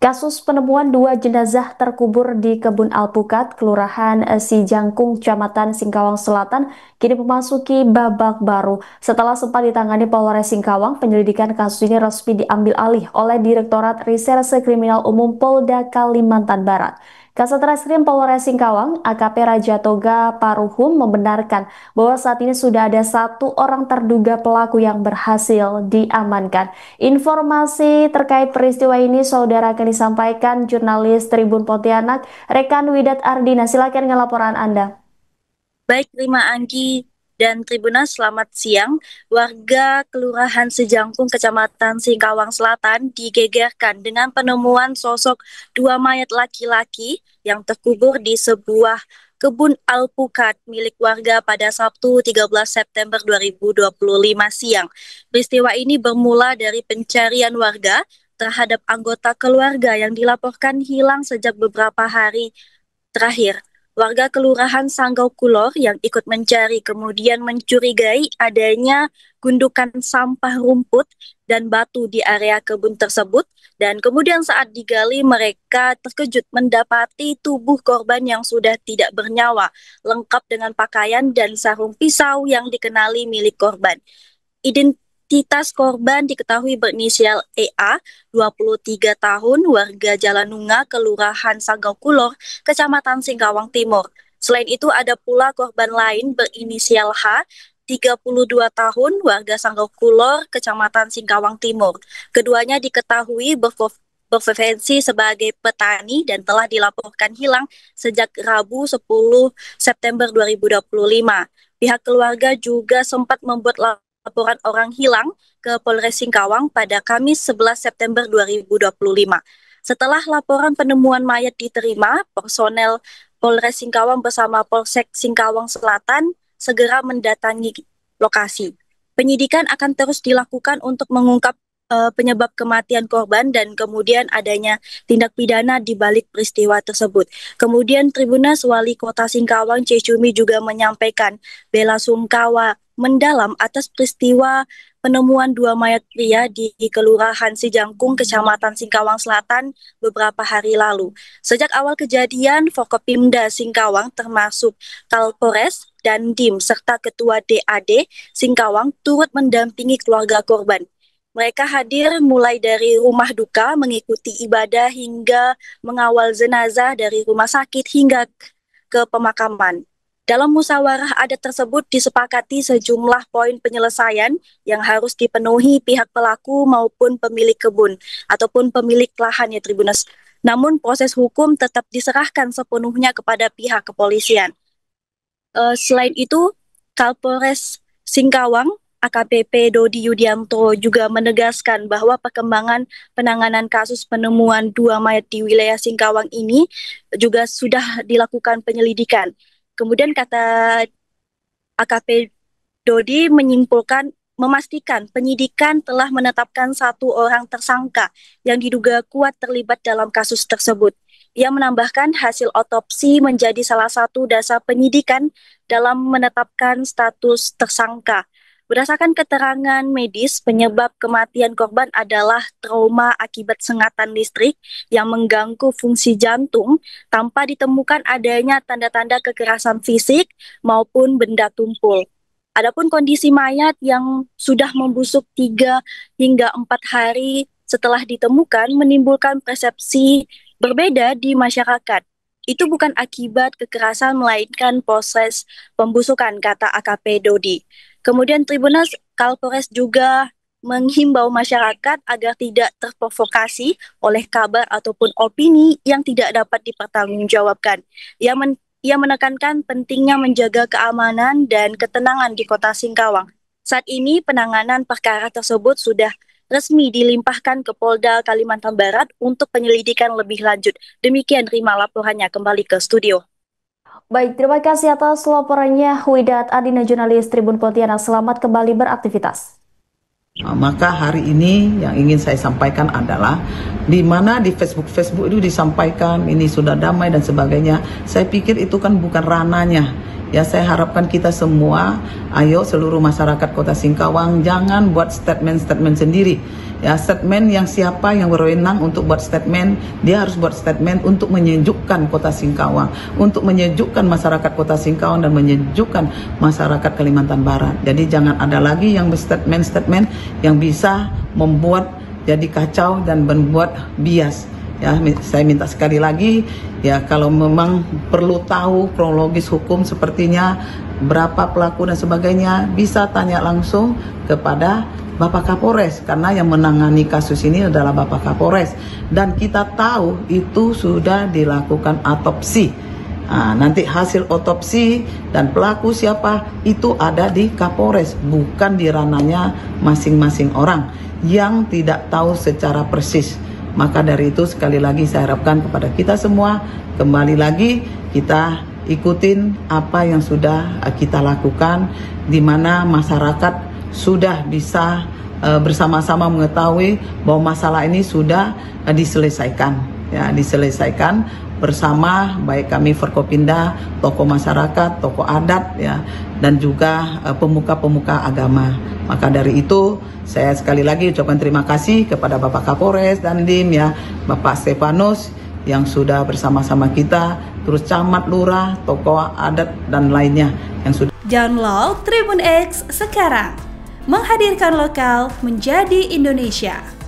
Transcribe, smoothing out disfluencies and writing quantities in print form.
Kasus penemuan dua jenazah terkubur di Kebun Alpukat, Kelurahan Sijangkung, Kecamatan Singkawang Selatan, kini memasuki babak baru. Setelah sempat ditangani Polres Singkawang, penyelidikan kasus ini resmi diambil alih oleh Direktorat Reserse Kriminal Umum Polda Kalimantan Barat. Kasat Reskrim Polres Singkawang, AKP Raja Toga Paruhum membenarkan bahwa saat ini sudah ada satu orang terduga pelaku yang berhasil diamankan. Informasi terkait peristiwa ini saudara akan disampaikan jurnalis Tribun Pontianak, rekan Widat Ardina. Silakan dengan laporan Anda. Baik, terima Anggi dan Tribunas, selamat siang. Warga Kelurahan Sejangkung, Kecamatan Singkawang Selatan digegerkan dengan penemuan sosok dua mayat laki-laki yang terkubur di sebuah kebun alpukat milik warga pada Sabtu 13 September 2025 siang. Peristiwa ini bermula dari pencarian warga terhadap anggota keluarga yang dilaporkan hilang sejak beberapa hari terakhir. Warga Kelurahan Sanggau Kulor yang ikut mencari kemudian mencurigai adanya gundukan sampah rumput dan batu di area kebun tersebut, dan kemudian saat digali mereka terkejut mendapati tubuh korban yang sudah tidak bernyawa, lengkap dengan pakaian dan sarung pisau yang dikenali milik korban. Identitas korban diketahui berinisial EA, 23 tahun, warga Jalan Nunga, Kelurahan Sanggau Kulor, Kecamatan Singkawang Timur. Selain itu ada pula korban lain berinisial H, 32 tahun, warga Sanggau Kulor, Kecamatan Singkawang Timur. Keduanya diketahui berprofesi sebagai petani dan telah dilaporkan hilang sejak Rabu 10 September 2025. Pihak keluarga juga sempat membuat laporan orang hilang ke Polres Singkawang pada Kamis 11 September 2025. Setelah laporan penemuan mayat diterima, personel Polres Singkawang bersama Polsek Singkawang Selatan segera mendatangi lokasi. Penyidikan akan terus dilakukan untuk mengungkap penyebab kematian korban dan kemudian adanya tindak pidana di balik peristiwa tersebut. Kemudian Tribunas Wali Kota Singkawang C. Cumi juga menyampaikan bela sungkawa mendalam atas peristiwa penemuan dua mayat pria di Kelurahan Sijangkung, Kecamatan Singkawang Selatan beberapa hari lalu. Sejak awal kejadian, Forkopimda Singkawang termasuk Kalpores dan DIM serta Ketua DAD Singkawang turut mendampingi keluarga korban. Mereka hadir mulai dari rumah duka, mengikuti ibadah hingga mengawal jenazah dari rumah sakit hingga ke pemakaman. Dalam musyawarah adat tersebut disepakati sejumlah poin penyelesaian yang harus dipenuhi pihak pelaku maupun pemilik kebun ataupun pemilik lahan ya Tribunas. Namun proses hukum tetap diserahkan sepenuhnya kepada pihak kepolisian. Selain itu, Kapolres Singkawang AKBP Dodi Yudianto juga menegaskan bahwa perkembangan penanganan kasus penemuan dua mayat di wilayah Singkawang ini juga sudah dilakukan penyelidikan. Kemudian kata AKP Dodi memastikan penyidikan telah menetapkan satu orang tersangka yang diduga kuat terlibat dalam kasus tersebut. Ia menambahkan hasil otopsi menjadi salah satu dasar penyidikan dalam menetapkan status tersangka. Berdasarkan keterangan medis, penyebab kematian korban adalah trauma akibat sengatan listrik yang mengganggu fungsi jantung tanpa ditemukan adanya tanda-tanda kekerasan fisik maupun benda tumpul. Adapun kondisi mayat yang sudah membusuk 3 hingga 4 hari setelah ditemukan menimbulkan persepsi berbeda di masyarakat. Itu bukan akibat kekerasan melainkan proses pembusukan, kata AKP Dodi. Kemudian Tribunas Kalpores juga menghimbau masyarakat agar tidak terprovokasi oleh kabar ataupun opini yang tidak dapat dipertanggungjawabkan. Ia menekankan pentingnya menjaga keamanan dan ketenangan di Kota Singkawang. Saat ini penanganan perkara tersebut sudah resmi dilimpahkan ke Polda Kalimantan Barat untuk penyelidikan lebih lanjut. Demikian terima laporannya, kembali ke studio. Baik, terima kasih atas laporannya Widat Ardina, jurnalis Tribun Pontianak. Selamat kembali beraktivitas. Maka hari ini yang ingin saya sampaikan adalah di mana di Facebook itu disampaikan ini sudah damai dan sebagainya. Saya pikir itu kan bukan rananya. Ya, saya harapkan kita semua, ayo seluruh masyarakat Kota Singkawang jangan buat statement-statement sendiri. Ya, statement yang siapa yang berwenang untuk buat statement, dia harus buat statement untuk menyejukkan Kota Singkawang, untuk menyejukkan masyarakat Kota Singkawang dan menyejukkan masyarakat Kalimantan Barat. Jadi jangan ada lagi yang berstatement-statement yang bisa membuat jadi kacau dan membuat bias. Ya, saya minta sekali lagi, ya kalau memang perlu tahu kronologis hukum sepertinya berapa pelaku dan sebagainya, bisa tanya langsung kepada Bapak Kapolres, karena yang menangani kasus ini adalah Bapak Kapolres, dan kita tahu itu sudah dilakukan otopsi. Nah, nanti hasil otopsi dan pelaku siapa itu ada di Kapolres, bukan di ranahnya masing-masing orang yang tidak tahu secara persis. Maka dari itu sekali lagi saya harapkan kepada kita semua, kembali lagi kita ikutin apa yang sudah kita lakukan, di mana masyarakat sudah bisa bersama-sama mengetahui bahwa masalah ini sudah diselesaikan, ya, diselesaikan bersama, baik kami Forkopimda, tokoh masyarakat, tokoh adat, ya, dan juga pemuka-pemuka agama. Maka dari itu saya sekali lagi ucapkan terima kasih kepada Bapak Kapolres dan Dim, ya, Bapak Stefanus yang sudah bersama-sama kita, terus camat, lurah, tokoh adat dan lainnya yang sudah. Download Tribun X sekarang, menghadirkan lokal menjadi Indonesia.